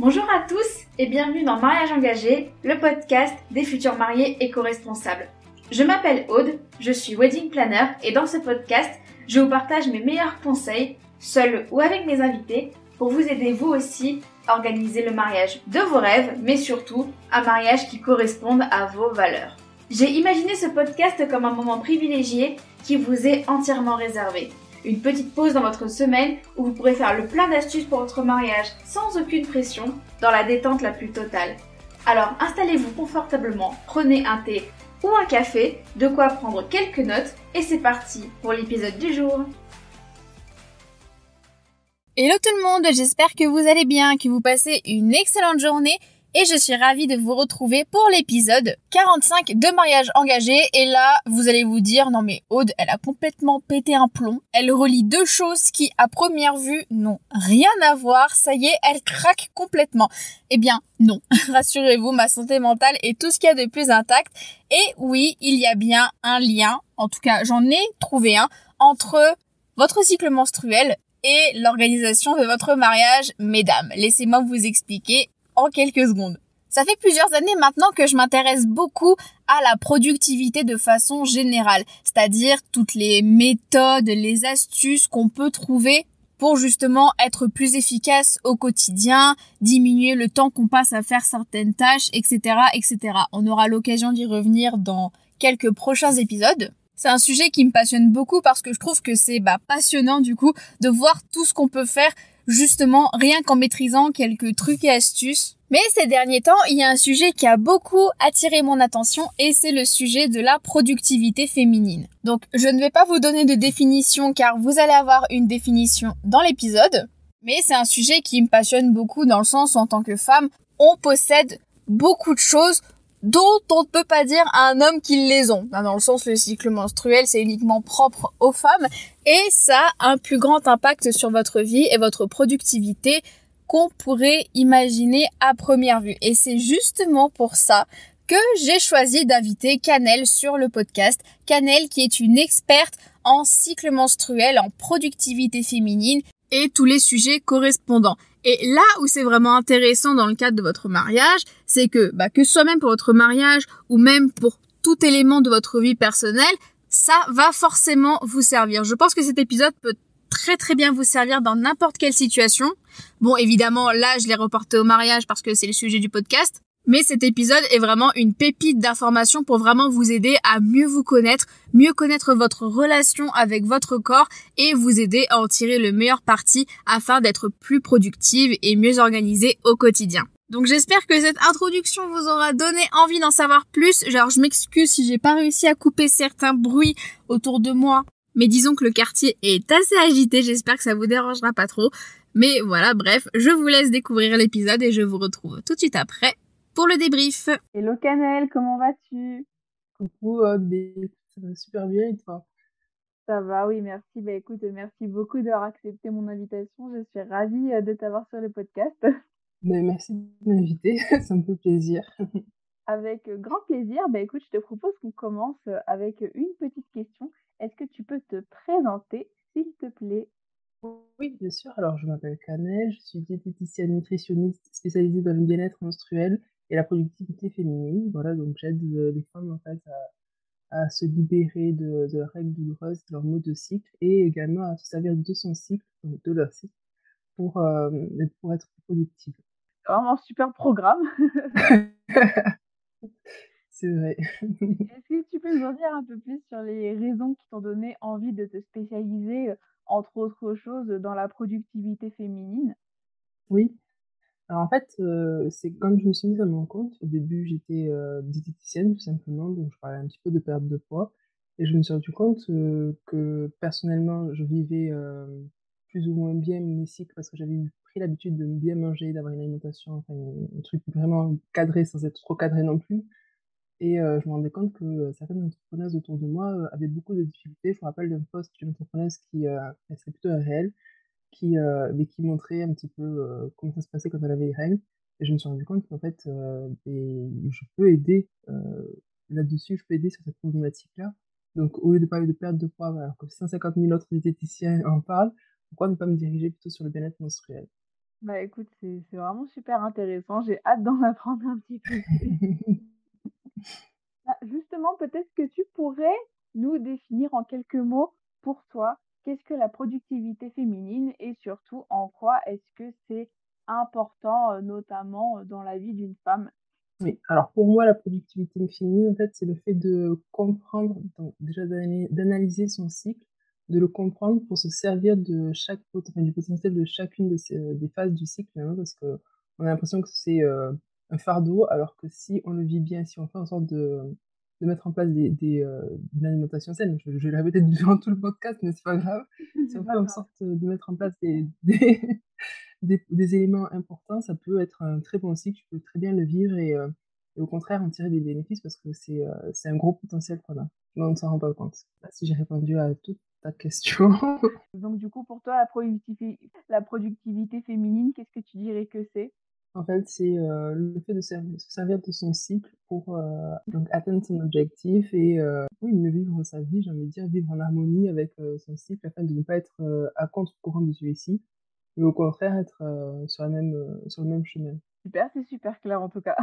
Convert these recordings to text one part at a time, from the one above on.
Bonjour à tous et bienvenue dans Mariage engagé, le podcast des futurs mariés éco-responsables. Je m'appelle Aude, je suis wedding planner et dans ce podcast, je vous partage mes meilleurs conseils, seul ou avec mes invités, pour vous aider vous aussi à organiser le mariage de vos rêves, mais surtout un mariage qui corresponde à vos valeurs. J'ai imaginé ce podcast comme un moment privilégié qui vous est entièrement réservé. Une petite pause dans votre semaine où vous pourrez faire le plein d'astuces pour votre mariage sans aucune pression, dans la détente la plus totale. Alors installez-vous confortablement, prenez un thé ou un café, de quoi prendre quelques notes et c'est parti pour l'épisode du jour. Hello tout le monde, j'espère que vous allez bien, que vous passez une excellente journée et je suis ravie de vous retrouver pour l'épisode 45 de Mariage engagé. Et là, vous allez vous dire, non mais Aude, elle a complètement pété un plomb. Elle relie deux choses qui, à première vue, n'ont rien à voir. Ça y est, elle craque complètement. Eh bien, non. Rassurez-vous, ma santé mentale est tout ce qu'il y a de plus intact. Et oui, il y a bien un lien, en tout cas j'en ai trouvé un, entre votre cycle menstruel et l'organisation de votre mariage. Mesdames, laissez-moi vous expliquer en quelques secondes. Ça fait plusieurs années maintenant que je m'intéresse beaucoup à la productivité de façon générale, c'est-à-dire toutes les méthodes, les astuces qu'on peut trouver pour justement être plus efficace au quotidien, diminuer le temps qu'on passe à faire certaines tâches, etc., etc. On aura l'occasion d'y revenir dans quelques prochains épisodes. C'est un sujet qui me passionne beaucoup parce que je trouve que c'est passionnant du coup de voir tout ce qu'on peut faire justement rien qu'en maîtrisant quelques trucs et astuces. Mais ces derniers temps, il y a un sujet qui a beaucoup attiré mon attention et c'est le sujet de la productivité féminine. Donc je ne vais pas vous donner de définition car vous allez avoir une définition dans l'épisode. Mais c'est un sujet qui me passionne beaucoup dans le sens où en tant que femme, on possède beaucoup de choses dont on ne peut pas dire à un homme qu'ils les ont. Dans le sens, le cycle menstruel, c'est uniquement propre aux femmes et ça a un plus grand impact sur votre vie et votre productivité qu'on pourrait imaginer à première vue. Et c'est justement pour ça que j'ai choisi d'inviter Canel sur le podcast. Canel qui est une experte en cycle menstruel, en productivité féminine et tous les sujets correspondants. Et là où c'est vraiment intéressant dans le cadre de votre mariage, c'est que ce soit même pour votre mariage ou même pour tout élément de votre vie personnelle, ça va forcément vous servir. Je pense que cet épisode peut très très bien vous servir dans n'importe quelle situation. Bon, évidemment, là, je l'ai reporté au mariage parce que c'est le sujet du podcast. Mais cet épisode est vraiment une pépite d'information pour vraiment vous aider à mieux vous connaître, mieux connaître votre relation avec votre corps et vous aider à en tirer le meilleur parti afin d'être plus productive et mieux organisée au quotidien. Donc j'espère que cette introduction vous aura donné envie d'en savoir plus. Genre je m'excuse si j'ai pas réussi à couper certains bruits autour de moi, mais disons que le quartier est assez agité, j'espère que ça vous dérangera pas trop. Mais voilà, bref, je vous laisse découvrir l'épisode et je vous retrouve tout de suite après pour le débrief. Hello Canel, comment vas-tu? Coucou, ça va super bien et toi? Ça va, oui, merci. Écoute, merci beaucoup d'avoir accepté mon invitation. Je suis ravie de t'avoir sur le podcast. Mais merci de m'inviter, ça me fait plaisir. Avec grand plaisir. Écoute, je te propose qu'on commence avec une petite question. Est-ce que tu peux te présenter, s'il te plaît? Oui, bien sûr. Alors, je m'appelle Canel, je suis diététicienne nutritionniste spécialisée dans le bien-être menstruel et la productivité féminine. Voilà, donc j'aide les femmes en fait à se libérer de règles douloureuses, de leurs maux de cycle et également à se servir de son cycle, donc de leur cycle, pour être plus productive. Vraiment un super programme. C'est vrai. Est-ce que tu peux nous en dire un peu plus sur les raisons qui t'ont donné envie de te spécialiser, entre autres choses, dans la productivité féminine? Oui. Alors en fait, c'est quand je me suis mise à mon compte, au début j'étais diététicienne tout simplement, donc je parlais un petit peu de perte de poids et je me suis rendu compte que personnellement je vivais plus ou moins bien mes cycles parce que j'avais pris l'habitude de bien manger, d'avoir une alimentation, enfin un truc vraiment cadré sans être trop cadré non plus. Et je me rendais compte que certaines entrepreneuses autour de moi avaient beaucoup de difficultés. Je me rappelle d'un post d'une entrepreneuse qui, elle serait plutôt un réel, mais qui montrait un petit peu comment ça se passait quand elle avait les règles. Et je me suis rendu compte qu'en fait, je peux aider là-dessus, je peux aider sur cette problématique-là. Donc, au lieu de parler de perte de poids, alors que 150 000 autres diététiciens en parlent, pourquoi ne pas me diriger plutôt sur le bien-être menstruel? Bah, écoute, c'est vraiment super intéressant. J'ai hâte d'en apprendre un petit peu plus. Bah, justement, peut-être que tu pourrais nous définir en quelques mots, pour toi, qu'est-ce que la productivité féminine et surtout en quoi est-ce que c'est important, notamment, dans la vie d'une femme? Oui, alors pour moi, la productivité féminine, en fait, c'est le fait de comprendre, donc déjà d'analyser son cycle, de le comprendre pour se servir de enfin, du potentiel de chacune des phases du cycle, hein, parce que on a l'impression que c'est un fardeau, alors que si on le vit bien, si on fait en sorte de mettre en place une alimentation saine, je vais le répéter durant tout le podcast, mais c'est pas grave, si C'est on fait pas en grave. sorte de mettre en place des éléments importants, ça peut être un très bon cycle, tu peux très bien le vivre et au contraire en tirer des bénéfices parce que c'est un gros potentiel qu'on a, mais on ne s'en rend pas compte. Je sais pas si j'ai répondu à toute ta question. Donc du coup, pour toi, la productivité féminine, qu'est-ce que tu dirais que c'est? En fait, c'est le fait de se servir de son cycle pour donc atteindre son objectif et oui, mieux vivre sa vie, j'ai envie de dire, vivre en harmonie avec son cycle afin de ne pas être à contre-courant de celui-ci, mais au contraire être sur le même chemin. Super, c'est super clair en tout cas.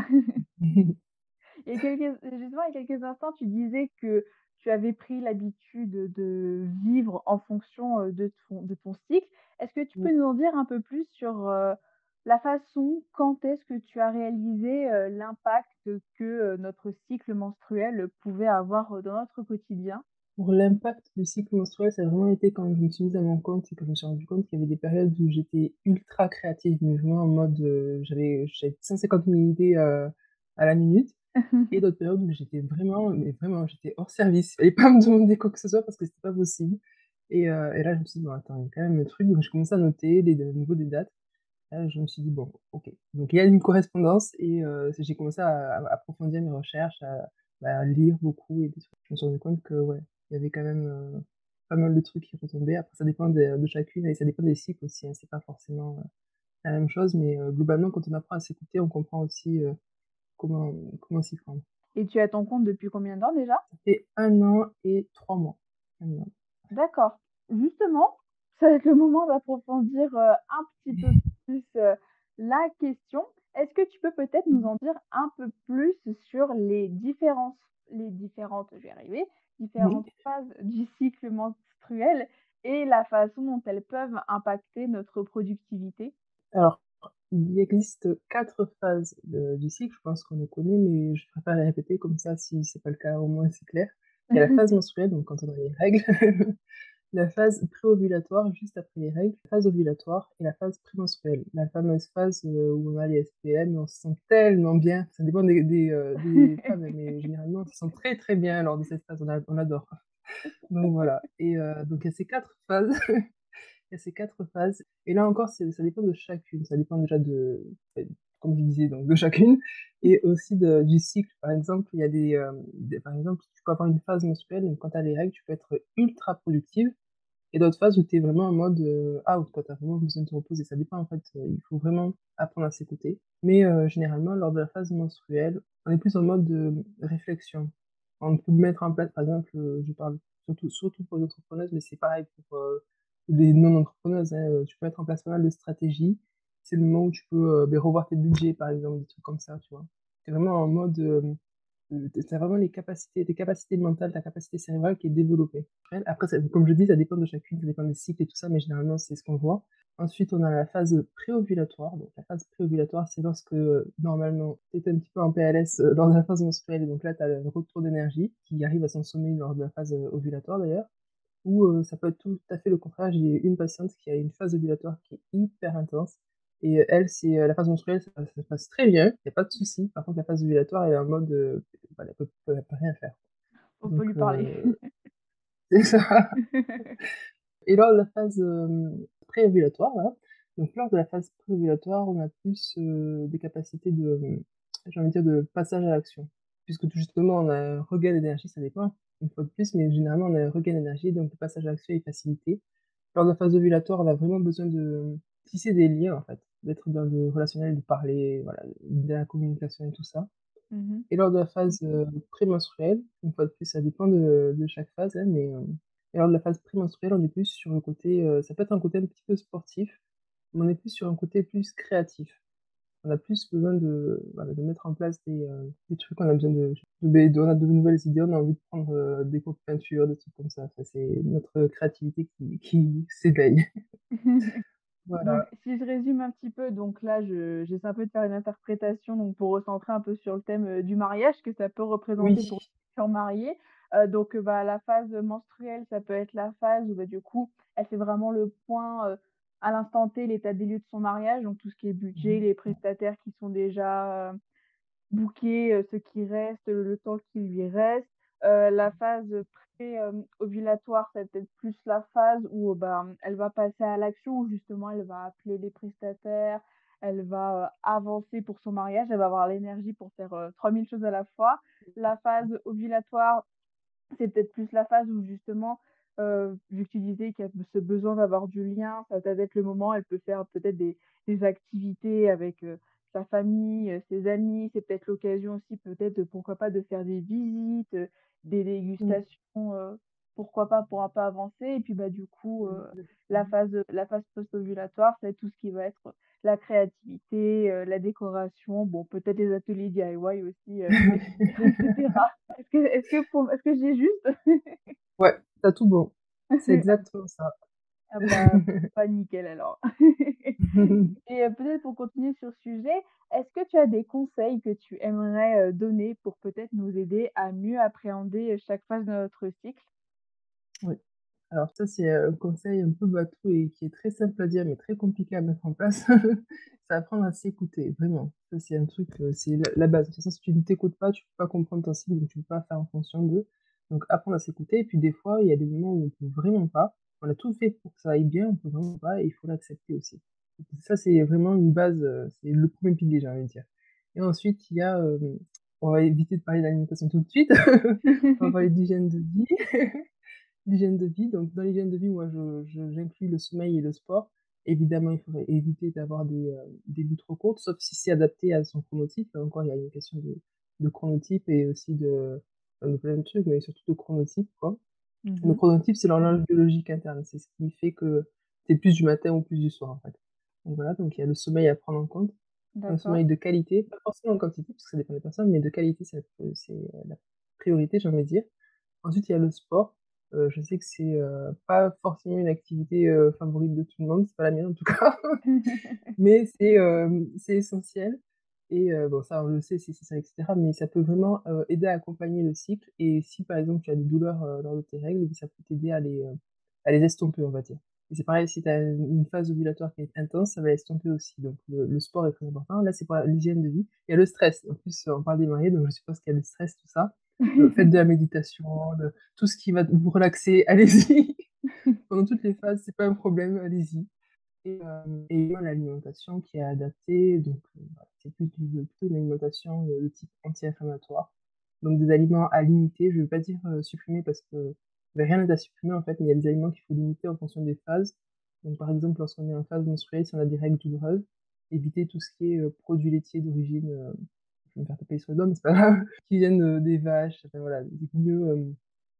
Justement, il y a quelques instants, tu disais que tu avais pris l'habitude de vivre en fonction, de ton cycle. Est-ce que tu peux nous en dire un peu plus sur, la façon quand est-ce que tu as réalisé, l'impact que, notre cycle menstruel pouvait avoir, dans notre quotidien? Pour l'impact du cycle menstruel, ça a vraiment été quand je me suis mise à mon compte et que je me suis rendu compte qu'il y avait des périodes où j'étais ultra créative, mais vraiment en mode, j'avais 150 000 idées à la minute, et d'autres périodes où j'étais vraiment, mais vraiment, j'étais hors service. Il fallait pas me demander quoi que ce soit parce que c'était pas possible. Et là, je me suis dit, bon, attends, il y a quand même un truc, donc je commençais à noter au niveau des dates. Là, je me suis dit, bon, ok. Donc il y a une correspondance et j'ai commencé à approfondir mes recherches, à lire beaucoup et tout. Je me suis rendu compte que, ouais, il y avait quand même pas mal de trucs qui retombaient. Après, ça dépend de chacune et ça dépend des cycles aussi, hein. C'est pas forcément la même chose, mais globalement, quand on apprend à s'écouter, on comprend aussi comment s'y prendre. Et tu es à ton compte depuis combien de temps déjà? Ça fait 1 an et 3 mois. Un an. D'accord. Justement, ça va être le moment d'approfondir, un petit peu plus, la question. Est-ce que tu peux peut-être nous en dire un peu plus sur je vais y arriver, Oui. différentes phases du cycle menstruel et la façon dont elles peuvent impacter notre productivité? Alors, il existe 4 phases du cycle, je pense qu'on les connaît, mais je préfère les répéter comme ça, si c'est pas le cas, au moins c'est clair. Il y a la phase menstruelle, donc quand on a les règles, la phase préovulatoire, juste après les règles, la phase ovulatoire et la phase prémenstruelle. La fameuse phase où on a les SPM et on se sent tellement bien. Ça dépend des femmes, mais généralement on se sent très très bien lors de cette phase, on adore. Donc voilà. Et donc il y a ces 4 phases. Il y a ces 4 phases. Et là encore, ça dépend de chacune. Ça dépend déjà comme je disais, donc de chacune. Et aussi du cycle. Par exemple, il y a par exemple, tu peux avoir une phase menstruelle, donc quand tu as les règles, tu peux être ultra productive. Et d'autres phases où tu es vraiment en mode out, quand tu as vraiment besoin de te reposer. Ça dépend, en fait. Il faut vraiment apprendre à s'écouter. Mais généralement, lors de la phase menstruelle, on est plus en mode de réflexion. On peut mettre en place, par exemple, je parle surtout pour les entrepreneuses, mais c'est pareil pour des non-entrepreneuses, hein. Tu peux mettre en place pas mal de stratégies. C'est le moment où tu peux revoir tes budgets, par exemple, des trucs comme ça, tu vois. C'est vraiment en mode t'as vraiment tes capacités mentales, ta capacité cérébrale qui est développée. Après, comme je dis, ça dépend de chacune, ça dépend des cycles et tout ça, mais généralement, c'est ce qu'on voit. Ensuite, on a la phase préovulatoire. Donc, la phase préovulatoire, c'est lorsque, normalement, tu es un petit peu en PLS lors de la phase menstruelle. Et donc là, tu as le retour d'énergie qui arrive à son sommet lors de la phase ovulatoire, d'ailleurs. Ou ça peut être tout à fait le contraire. J'ai une patiente qui a une phase ovulatoire qui est hyper intense. Et elle, c'est la phase menstruelle, ça se passe très bien, il n'y a pas de souci. Par contre, la phase ovulatoire, elle est en mode, voilà, elle peut rien faire. On peut Donc, lui parler. c'est ça. Et lors de la phase préovulatoire, voilà. Donc, lors de la phase préovulatoire, on a plus des capacités j'ai envie de dire, de passage à l'action. Puisque tout justement, on a un regain d'énergie, ça dépend, une fois de plus, mais généralement, on a un regain d'énergie, donc le passage à l'action est facilité. Lors de la phase ovulatoire, on a vraiment besoin de tisser des liens, en fait, d'être dans le relationnel, de parler, voilà, de la communication et tout ça. Mmh. Et lors de la phase prémenstruelle, une fois de plus, ça dépend de chaque phase, hein, mais et lors de la phase prémenstruelle, on est plus sur le côté, ça peut être un côté un petit peu sportif, mais on est plus sur un côté plus créatif. On a plus besoin voilà, de mettre en place des trucs, on a besoin on a de nouvelles idées, on a envie de prendre des cours de peinture, des trucs comme ça. Enfin, c'est notre créativité qui s'éveille. Donc, Voilà. si je résume un petit peu, donc là, j'essaie un peu de faire une interprétation, donc pour recentrer un peu sur le thème du mariage, que ça peut représenter Oui. pour les futurs mariés. Donc, bah, la phase menstruelle, ça peut être la phase où, bah, du coup, elle fait vraiment le point à l'instant T, l'état des lieux de son mariage, donc tout ce qui est budget, les prestataires qui sont déjà booker, ce qui reste, le temps qui lui reste. La phase pré, ovulatoire, c'est peut-être plus la phase où, bah, elle va passer à l'action, où justement elle va appeler les prestataires, elle va, avancer pour son mariage, elle va avoir l'énergie pour faire, 3 000 choses à la fois. La phase ovulatoire, c'est peut-être plus la phase où justement, vu que tu disais qu'il y a ce besoin d'avoir du lien, ça va peut-être être le moment, elle peut faire peut-être des activités avec, sa famille, ses amis. C'est peut-être l'occasion aussi peut-être, pourquoi pas, de faire des visites, des Mm. dégustations, pourquoi pas, pour un peu avancer et puis, bah, du coup, la phase post-ovulatoire, c'est tout ce qui va être la créativité, la décoration, bon peut-être les ateliers DIY aussi, et cetera. Est-ce que j'ai juste? Ouais, t'as tout bon. C'est exactement ça. Ah bah, pas nickel alors. Et peut-être pour continuer sur ce sujet, est-ce que tu as des conseils que tu aimerais, donner pour peut-être nous aider à mieux appréhender, chaque phase de notre cycle? Oui. Alors ça, c'est un conseil un peu bateau et qui est très simple à dire, mais très compliqué à mettre en place. C'est apprendre à s'écouter, vraiment. Ça, c'est un truc, c'est la base. De toute façon, si tu ne t'écoutes pas, tu peux pas comprendre ton cycle, donc tu peux pas faire en fonction d'eux. Donc apprendre à s'écouter. Et puis des fois, il y a des moments où on peut vraiment pas. On a tout fait pour que ça aille bien, on peut vraiment pas, et il faut l'accepter aussi. Donc, ça, c'est vraiment une base, c'est le premier pilier, j'ai envie de dire. Et ensuite, il y a, on va éviter de parler d'alimentation tout de suite. On va parler d'hygiène de vie. L'hygiène de vie, donc dans l'hygiène de vie, moi, j'inclus le sommeil et le sport. Évidemment, il faudrait éviter d'avoir des nuits trop courtes, sauf si c'est adapté à son chronotype. Là encore, il y a une question de chronotype et aussi de plein de trucs, mais surtout de chronotype, quoi. Le Mmh. chronotype, c'est l'horloge biologique interne. C'est ce qui fait que c'est plus du matin ou plus du soir, en fait. Donc voilà, donc il y a le sommeil à prendre en compte. Un D'accord. sommeil de qualité, pas forcément en quantité, parce que ça dépend des personnes, mais de qualité, c'est la priorité, j'ai envie de dire. Ensuite, il y a le sport. Je sais que c'est pas forcément une activité favorite de tout le monde, c'est pas la mienne en tout cas, mais c'est essentiel. Et bon, ça, on le sait, c'est ça, etc. Mais ça peut vraiment aider à accompagner le cycle. Et si par exemple tu as des douleurs lors de tes règles, ça peut t'aider à les estomper, on va dire. Et c'est pareil, si tu as une phase ovulatoire qui est intense, ça va estomper aussi. Donc le sport est très important. Là, c'est pour l'hygiène de vie. Il y a le stress. En plus, on parle des mariés, donc je suppose qu'il y a le stress, tout ça. Faites de la méditation, tout ce qui va vous relaxer, allez-y. Pendant toutes les phases, c'est pas un problème, allez-y. Et également l'alimentation qui est adaptée, donc voilà, c'est plutôt une alimentation de type anti-inflammatoire. Donc des aliments à limiter, je ne veux pas dire supprimer parce que rien n'est à supprimer en fait, mais il y a des aliments qu'il faut limiter en fonction des phases. Donc par exemple, lorsqu'on est en phase menstruelle, si on a des règles douloureuses, éviter tout ce qui est produits laitiers d'origine, je vais me faire taper sur le doigt, mais c'est pas grave, qui viennent des vaches, enfin voilà, mieux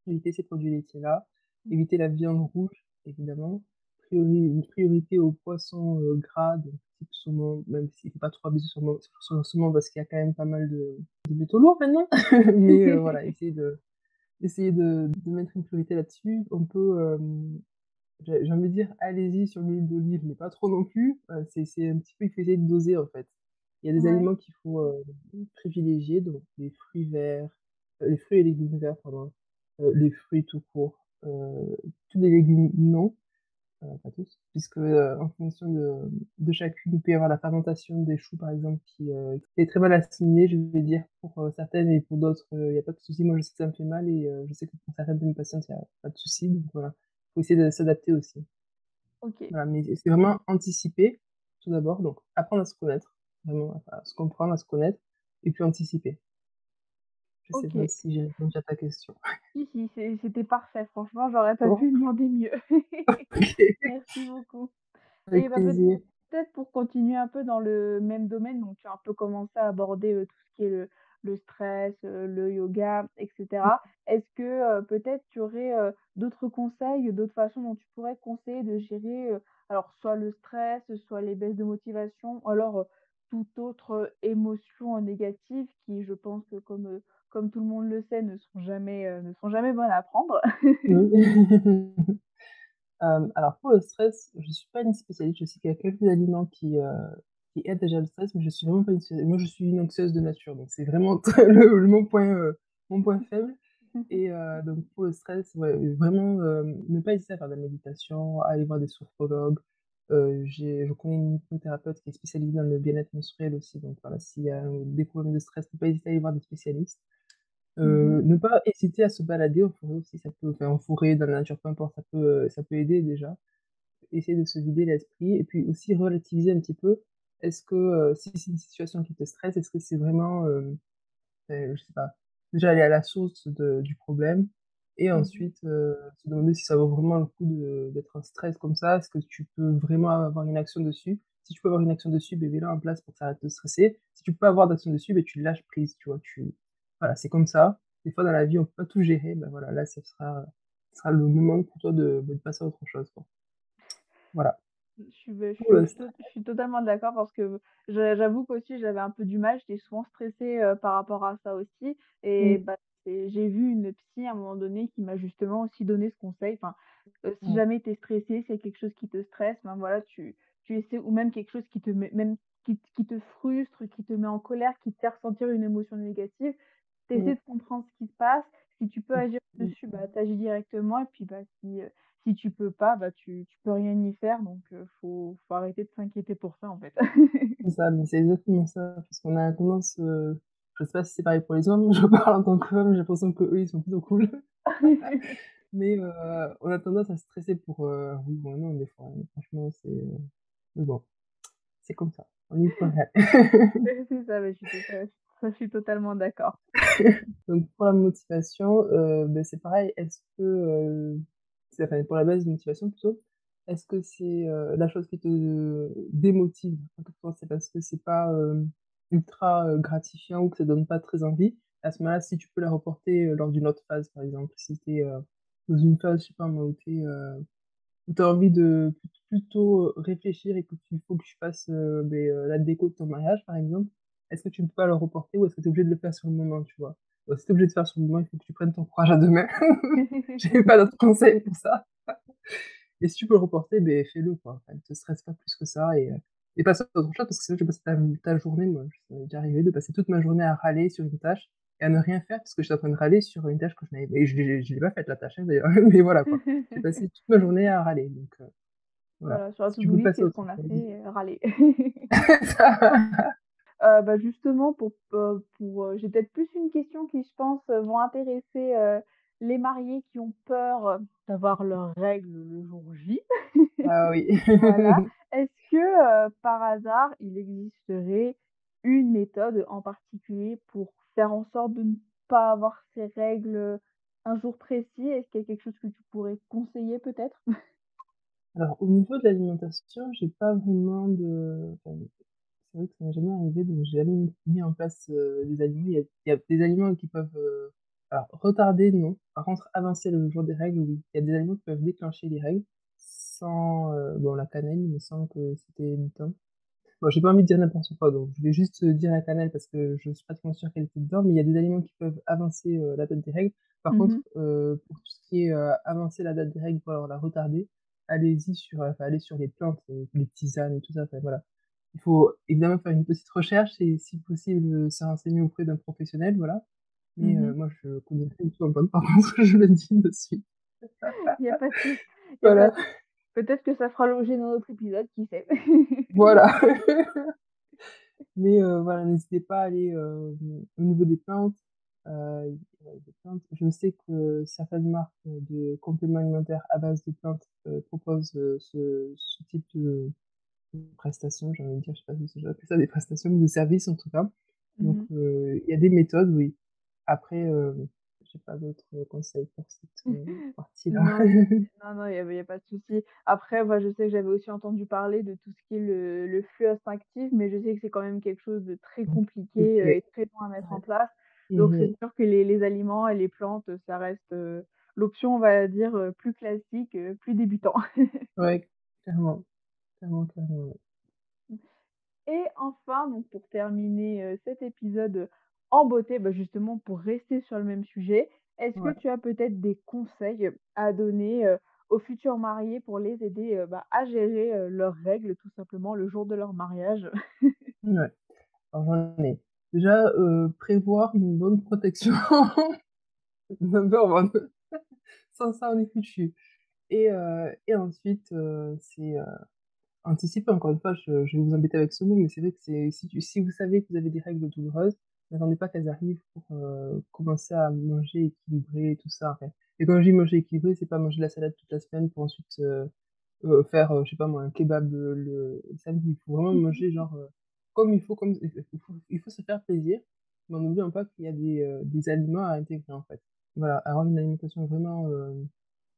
éviter ces produits laitiers-là, éviter la viande rouge, évidemment, une priorité aux poissons gras, donc type saumon, même s'il ne faut pas trop abuser sur le saumon parce qu'il y a quand même pas mal de métaux lourds maintenant. Mais voilà, essayer de mettre une priorité là-dessus. On peut, j'ai envie de dire, allez-y sur l'huile d'olive, mais pas trop non plus. C'est un petit peu, il faut essayer de doser en fait. Il y a des Ouais. aliments qu'il faut privilégier, donc les fruits verts, les fruits et légumes verts, pardon, les fruits tout court, tous les légumes non, pas tous, puisque en fonction de chacune, il peut y avoir la fermentation des choux, par exemple, qui est très mal assimilée, je vais dire, pour certaines et pour d'autres, il n'y a pas de souci. Moi, je sais que ça me fait mal et je sais que pour certaines de mes patientes, il n'y a pas de souci. Donc voilà, il faut essayer de s'adapter aussi. OK. Voilà, mais c'est vraiment anticiper, tout d'abord. Donc apprendre à se connaître, vraiment, à se comprendre, à se connaître, et puis anticiper. Je sais pas OK. si j'ai répondu à ta question. Si, si, c'était parfait. Franchement, j'aurais pas Bon, pu demander mieux. ok, Merci beaucoup. Et avec bah, plaisir. peut-être pour continuer un peu dans le même domaine, donc tu as un peu commencé à aborder, tout ce qui est le stress, le yoga et cetera. Est-ce que, peut-être tu aurais, d'autres conseils, d'autres façons dont tu pourrais conseiller de gérer, Alors soit le stress, soit les baisses de motivation, ou alors, toute autre, émotion négative qui je pense que comme tout le monde le sait ne sont jamais bonnes à prendre. Oui. Alors pour le stress, je suis pas une spécialiste. Je sais qu'il y a quelques aliments qui aident déjà le stress, mais je suis vraiment pas une spécialiste. Moi, je suis une anxieuse de nature, donc c'est vraiment mon point faible. Et donc pour le stress, ouais, vraiment, ne pas hésiter à faire de la méditation, à aller voir des sophrologues. Je connais une hypnothérapeute qui est spécialisée dans le bien-être menstruel aussi, donc voilà, s'il y a des problèmes de stress, ne pas hésiter à aller voir des spécialistes. Mmh mh. Ne pas hésiter à se balader en forêt aussi, ça peut, enfin en forêt, dans la nature, peu importe, ça peut aider déjà. Essayer de se vider l'esprit et puis aussi relativiser un petit peu. Est-ce que, si c'est une situation qui te stresse, est-ce que c'est vraiment, je sais pas, déjà aller à la source du problème et Mmh. ensuite, se demander si ça vaut vraiment le coup d'être en stress comme ça. Est-ce que tu peux vraiment avoir une action dessus? Si tu peux avoir une action dessus, beh, mets-la en place pour que ça arrête de stresser. Si tu peux pas avoir d'action dessus, beh, tu lâches prise, tu vois? Voilà, c'est comme ça. Des fois dans la vie, on peut pas tout gérer, bah, voilà, là, ce sera le moment pour toi de passer à autre chose, quoi. Voilà. Pour le stress. Je suis totalement d'accord parce que j'avoue qu'aussi j'avais un peu du mal, j'étais souvent stressée, par rapport à ça aussi et Mmh. bah, j'ai vu une psy à un moment donné qui m'a justement aussi donné ce conseil, enfin, si Ouais. jamais tu es stressé, s'il y a quelque chose qui te stresse, ben voilà, tu essaies ou même quelque chose qui te met même qui te frustre, qui te met en colère, qui te fait ressentir une émotion négative, tu Mmh. essaies de comprendre ce qui se passe. Si tu peux agir Mmh. dessus, bah, tu agis directement et puis, bah, si tu peux pas, bah, tu peux rien y faire donc faut arrêter de s'inquiéter pour ça, en fait. C'est ça, mais c'est exactement ça, parce qu'on a tendance, je sais pas si c'est pareil pour les hommes, je parle en tant que femme, j'ai l'impression qu'eux, ils sont plutôt cool. Mais on a tendance à stresser pour, oui ou un non des fois, hein. Franchement, mais bon, c'est comme ça, on n'y peut rien. C'est ça, mais je suis totalement d'accord. Donc pour la motivation, beh, c'est pareil, est-ce que, c'est enfin pour la baisse de motivation plutôt, est-ce que c'est, la chose qui te démotive en quelque sorte, c'est parce que c'est pas, ultra, gratifiant ou que ça donne pas très envie? À ce moment-là, si tu peux la reporter, lors d'une autre phase, par exemple, si tu es, dans une phase, je sais pas moi, où tu as envie de plutôt, réfléchir et qu'il faut que tu fasses, la déco de ton mariage, par exemple, est-ce que tu ne peux pas le reporter ou est-ce que tu es obligé de le faire sur le moment, tu vois? Si tu es obligé de faire sur le moment, il faut que tu prennes ton courage à 2 mains. J'ai pas d'autres conseils pour ça. Et si tu peux le reporter, beh, fais-le, quoi. Enfin, ne te stresse pas plus que ça et passe à autre chose parce que sinon tu passes ta journée, moi, ça m'est déjà arrivé de passer toute ma journée à râler sur une tâche et à ne rien faire parce que j'étais en train de râler sur une tâche que je n'avais et je l'ai pas faite la tâche, hein, d'ailleurs, mais voilà, quoi. J'ai passé toute ma journée à râler donc voilà. Voilà, sur la Si tu to-do peux list, passer à qu'est-ce autre qu'on a chose. fait? Râler. Bah, justement j'ai peut-être plus une question qui, je pense, vont intéresser, les mariés qui ont peur, d'avoir leurs règles le jour J. Ah oui. Voilà. Est-ce que, par hasard, il existerait une méthode en particulier pour faire en sorte de ne pas avoir ces règles, un jour précis? Est-ce qu'il y a quelque chose que tu pourrais conseiller peut-être? Alors au niveau de l'alimentation, j'ai pas vraiment de enfin, c'est vrai que ça m'est jamais arrivé, donc j'ai jamais mis en place, des aliments. Il y a des aliments qui peuvent, alors retarder, non. Par contre, avancer le jour des règles, oui. Il y a des aliments qui peuvent déclencher les règles sans, bon la cannelle, il me semble que c'était évitant. Bon, j'ai pas envie de dire n'importe quoi, donc je vais juste, dire la cannelle parce que je suis pratiquement sûre qu'elle était dedans, mais il y a des aliments qui peuvent avancer, la date des règles. Par contre, Mmh. pour tout ce qui est, avancer la date des règles ou alors la retarder, allez sur les plantes, les tisanes et tout ça, enfin voilà. Il faut évidemment faire une petite recherche et si possible, se renseigner auprès d'un professionnel, voilà. Mais, Mmh. moi je connais rien du tout en plantes par contre, je le dis de suite. Il y a pas de souci, il y a pas Voilà, de peut-être que ça fera l'objet d'un autre épisode, qui sait? voilà. Mais voilà, n'hésitez pas à aller, au niveau des plantes, des plantes, je sais que certaines marques, de compléments alimentaires à base de plantes, proposent, ce type de prestations, j'ai envie de dire, je sais pas si j'appelle ça des prestations, mais de services en tout cas. Donc Mmh. il y a des méthodes, oui. Après, j'ai pas d'autres, conseils pour cette, partie-là. Non, non, non, il y a pas de souci. Après, moi, je sais que j'avais aussi entendu parler de tout ce qui est le flux actif, mais je sais que c'est quand même quelque chose de très compliqué, OK. et très long à mettre Ouais. en place. Donc c'est Mmh. sûr que les aliments et les plantes, ça reste, l'option, on va dire, plus classique, plus débutant. Ouais, clairement. Clairement, clairement, ouais. Et enfin, donc pour terminer cet épisode en beauté, bah, justement pour rester sur le même sujet, est-ce que Ouais. tu as peut-être des conseils à donner aux futurs mariés pour les aider bah, à gérer leurs règles tout simplement le jour de leur mariage? Ouais. Alors j'en ai. Déjà, prévoir une bonne protection. Number one. Sans ça, on est foutu. Et ensuite, c'est anticiper, encore une fois, je vais vous embêter avec ce mot, mais c'est vrai que si vous savez que vous avez des règles douloureuses, n'attendez pas qu'elles arrivent pour commencer à manger équilibré et tout ça, en fait. Et quand je dis manger équilibré, c'est pas manger de la salade toute la semaine pour ensuite faire, je sais pas moi, un kebab le samedi. Il faut vraiment manger genre comme il faut, il faut se faire plaisir, mais en n'oubliant pas qu'il y a des aliments à intégrer, en fait. Voilà, avoir une alimentation vraiment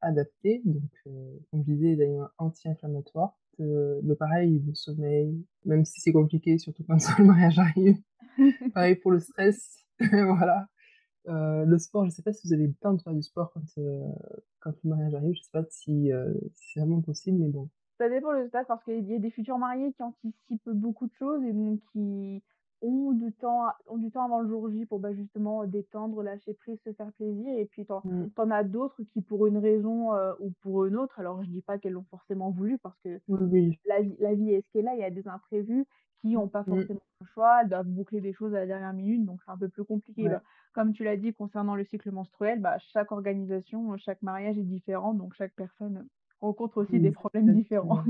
adaptés, donc comme je disais, des aliments anti-inflammatoires. Le pareil, le sommeil, même si c'est compliqué, surtout quand le mariage arrive. Pareil pour le stress, voilà. Le sport, je sais pas si vous avez le temps de faire du sport quand le mariage arrive, je sais pas si c'est vraiment possible, mais bon. Ça dépend le stade parce qu'il y a des futurs mariés qui anticipent beaucoup de choses et donc qui ont du temps avant le jour J pour, bah, justement, détendre, lâcher prise, se faire plaisir et puis Mm. t'en as d'autres qui pour une raison, ou pour une autre, alors je dis pas qu'elles l'ont forcément voulu parce que Oui, oui. la vie est ce qu'elle est, il y a des imprévus qui ont pas Mm. forcément le choix, elles doivent boucler des choses à la dernière minute, donc c'est un peu plus compliqué. Ouais, Bah, comme tu l'as dit concernant le cycle menstruel, bah, chaque organisation, chaque mariage est différent, donc chaque personne rencontre aussi des problèmes différents.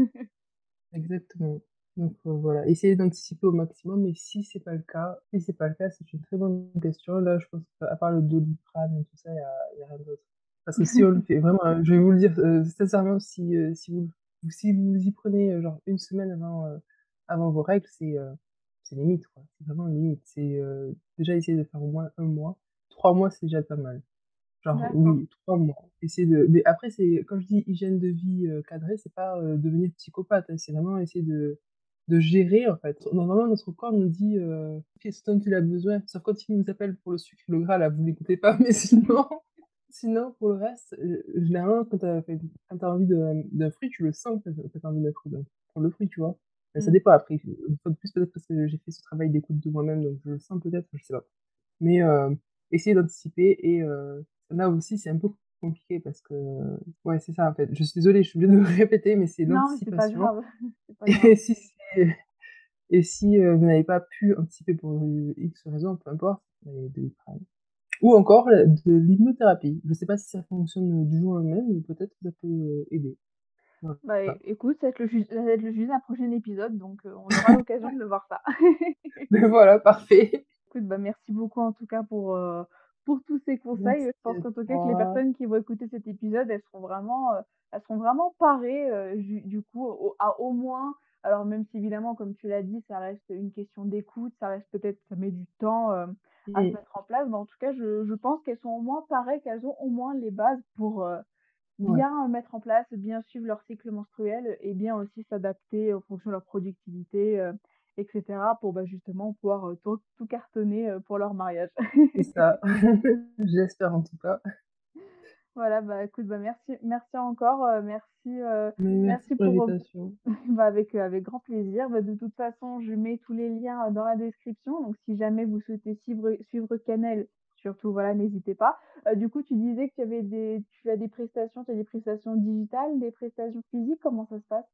exactement. Exactement. Donc voilà, essayez d'anticiper au maximum, mais si c'est pas le cas, c'est une très bonne question. Là, je pense qu'à part le Doliprane et tout ça, il y a rien d'autre. Parce que si on le fait vraiment, je vais vous le dire sincèrement, si vous y prenez genre une semaine avant vos règles, c'est limite, quoi. C'est vraiment limite. C'est déjà essayer de faire au moins un mois. 3 mois, c'est déjà pas mal. Genre, D'accord. oui, 3 mois. Essayer de... Mais après, quand je dis hygiène de vie cadrée, c'est pas devenir psychopathe, hein, c'est vraiment essayer de gérer, en fait. Normalement, notre corps nous dit ce dont il a besoin. Sauf quand il nous appelle pour le sucre et le gras, là, vous l'écoutez pas, mais sinon, pour le reste, généralement, quand t'as envie d'un fruit, tu le sens que t'as envie d'un fruit. Donc, pour le fruit, tu vois. Mais ça Mmh. dépend après. Une fois de plus, peut-être parce que j'ai fait ce travail d'écoute de moi-même, donc je le sens peut-être, je sais pas. Mais essayer d'anticiper et là aussi c'est un peu compliqué parce que ouais c'est ça en fait. Je suis désolée, je suis obligée de me répéter, mais c'est Non, mais c'est pas l'anticipation. grave, c'est pas grave. Et si vous n'avez pas pu anticiper pour X raison, peu importe, Doliprane. Ou encore de l'hypnothérapie. Je sais pas si ça fonctionne du jour au lendemain, mais peut-être que ça peut aider. Voilà. Bah, écoute, ça va être le sujet d'un prochain épisode, donc on aura l'occasion de voir ça. Mais voilà, parfait. Écoute, bah, merci beaucoup en tout cas pour tous ces conseils. Merci Je pense à qu'en tout cas que les toi. personnes qui vont écouter cet épisode, elles seront vraiment parées, du coup au moins alors même si évidemment comme tu l'as dit, ça reste une question d'écoute, ça met du temps, à se Mm. mettre en place, mais en tout cas je pense qu'elles sont au moins parées, qu'elles ont au moins les bases pour, Ouais, bien mettre en place, bien suivre leur cycle menstruel et bien aussi s'adapter en fonction de leur productivité, et cetera pour, bah, justement pouvoir, tout cartonner, pour leur mariage. c'est ça. J'espère en tout cas. Voilà, bah, écoute, bah, merci encore, Mais merci merci pour pour, l'invitation. bah, avec grand plaisir. Bah, de toute façon, je mets tous les liens, dans la description, donc si jamais vous souhaitez suivre Cannelle, surtout, voilà, n'hésitez pas. Du coup, tu disais que tu as des prestations digitales, des prestations physiques, comment ça se passe?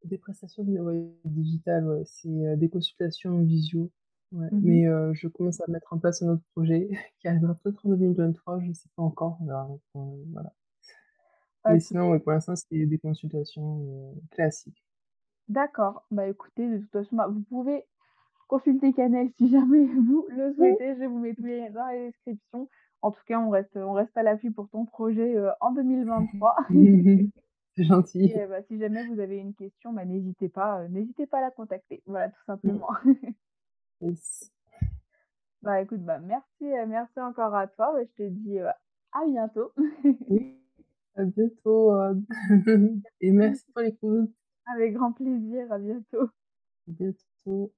Des prestations ouais, digitales, ouais, c'est des consultations en visio. Ouais. Mmh. Mais je commence à mettre en place un autre projet qui arrivera peut-être en 2023, je sais pas encore. On verra. Voilà. Mais Écoute, sinon, ouais, pour l'instant, c'est des consultations classiques. d'accord. Bah, écoutez, de toute façon, bah, vous pouvez consulter Cannelle si jamais vous le souhaitez. Je vous mets tous les liens dans la description. En tout cas, on reste à l'affût pour ton projet, en 2023 C'est gentil. et bah, si jamais vous avez une question, bah, n'hésitez pas à la contacter. Voilà, tout Mm. simplement. Yes. Bah, écoute, bah, merci encore à toi. Ouais, je te dis, à bientôt. Oui, à bientôt. Et merci pour l'écoute. Avec grand plaisir, à bientôt. À bientôt.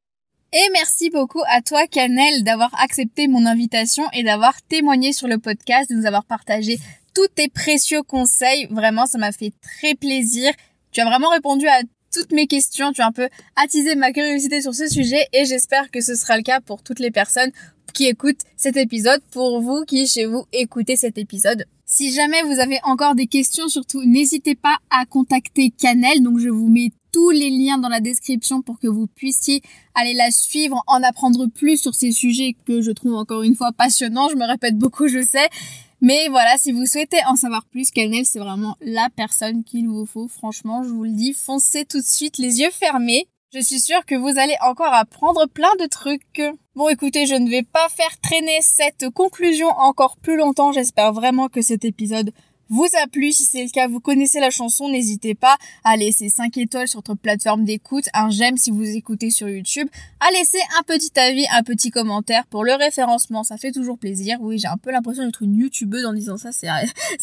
Et merci beaucoup à toi, Canel, d'avoir accepté mon invitation et d'avoir témoigné sur le podcast, de nous avoir partagé tous tes précieux conseils. Vraiment, ça m'a fait très plaisir. Tu as vraiment répondu à toutes mes questions, tu as un peu attisé ma curiosité sur ce sujet et j'espère que ce sera le cas pour toutes les personnes qui écoutent cet épisode, pour vous qui chez vous écoutez cet épisode. Si jamais vous avez encore des questions, surtout n'hésitez pas à contacter Cannelle, donc je vous mets tous les liens dans la description pour que vous puissiez aller la suivre, en apprendre plus sur ces sujets que je trouve encore une fois passionnants. Je me répète beaucoup, je sais. Mais voilà, si vous souhaitez en savoir plus, Cannelle, c'est vraiment la personne qu'il vous faut. Franchement, je vous le dis, foncez tout de suite les yeux fermés. Je suis sûre que vous allez encore apprendre plein de trucs. Bon, écoutez, je ne vais pas faire traîner cette conclusion encore plus longtemps. J'espère vraiment que cet épisode vous a plu. Si c'est le cas, vous connaissez la chanson, n'hésitez pas à laisser 5 étoiles sur votre plateforme d'écoute, un j'aime si vous écoutez sur YouTube, à laisser un petit avis, un petit commentaire pour le référencement, ça fait toujours plaisir. Oui, j'ai un peu l'impression d'être une youtubeuse en disant ça, c'est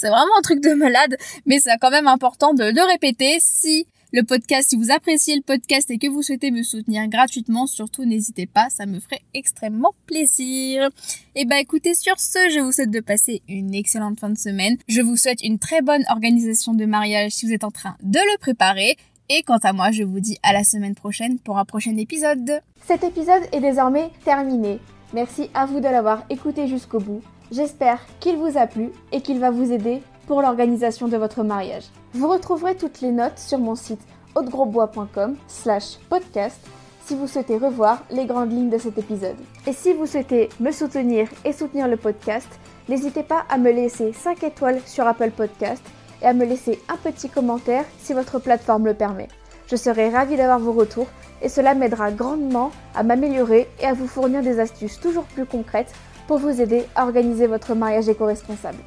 vraiment un truc de malade, mais c'est quand même important de le répéter. Si vous appréciez le podcast et que vous souhaitez me soutenir gratuitement, surtout n'hésitez pas, ça me ferait extrêmement plaisir. Et écoutez, sur ce, je vous souhaite de passer une excellente fin de semaine. Je vous souhaite une très bonne organisation de mariage si vous êtes en train de le préparer. Et quant à moi, je vous dis à la semaine prochaine pour un prochain épisode. Cet épisode est désormais terminé. Merci à vous de l'avoir écouté jusqu'au bout. J'espère qu'il vous a plu et qu'il va vous aider pour l'organisation de votre mariage. Vous retrouverez toutes les notes sur mon site audegrosbois.com/podcast si vous souhaitez revoir les grandes lignes de cet épisode. Et si vous souhaitez me soutenir et soutenir le podcast, n'hésitez pas à me laisser 5 étoiles sur Apple Podcast et à me laisser un petit commentaire si votre plateforme le permet. Je serai ravie d'avoir vos retours et cela m'aidera grandement à m'améliorer et à vous fournir des astuces toujours plus concrètes pour vous aider à organiser votre mariage éco-responsable.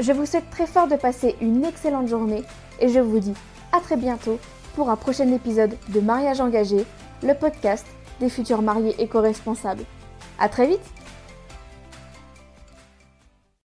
Je vous souhaite très fort de passer une excellente journée et je vous dis à très bientôt pour un prochain épisode de Mariage engagé, le podcast des futurs mariés éco-responsables. À très vite!